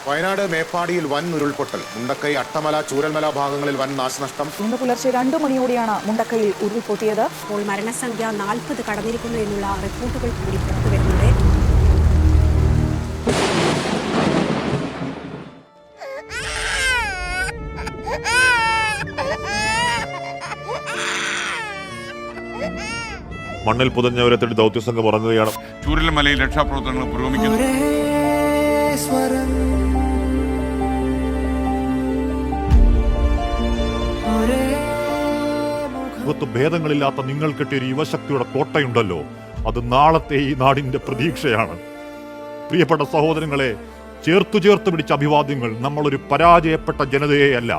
വയനാട് മേപ്പാടിയിൽ വൻ ഉരുൾപൊട്ടൽ. മുണ്ടക്കൈ, അട്ടമല, ചൂരൽമല ഭാഗങ്ങളിൽ വൻ നാശനഷ്ടം. ഇന്ന് പുലർച്ചെ 2 മണിയോടെയാണ് മുണ്ടക്കൈയിൽ ഉരുൾപൊട്ടിയത്. ഇപ്പോൾ മരണസംഖ്യ 40 കടന്നിരിക്കുന്നു എന്നുള്ള റിപ്പോർട്ടുകൾ കൂടി പുറത്തുവരുന്നുണ്ട്. മണ്ണിൽ പുതഞ്ഞവരെ തേടി ദൗത്യസംഘം ഉറങ്ങുകയാണ്. ചൂരൽമലയിൽ രക്ഷാപ്രവർത്തനങ്ങൾ പുരോഗമിക്കുന്നു. ഭേദങ്ങളില്ലാത്ത നിങ്ങൾ കെട്ടിയ ഒരു യുവശക്തിയുടെ കോട്ടയുണ്ടല്ലോ, അത് നാളത്തെ ഈ നാടിന്റെ പ്രതീക്ഷയാണ്. പ്രിയപ്പെട്ട സഹോദരങ്ങളെ, ചേർത്തു പിടിച്ച അഭിവാദ്യങ്ങൾ. നമ്മളൊരു പരാജയപ്പെട്ട ജനതയെയല്ല,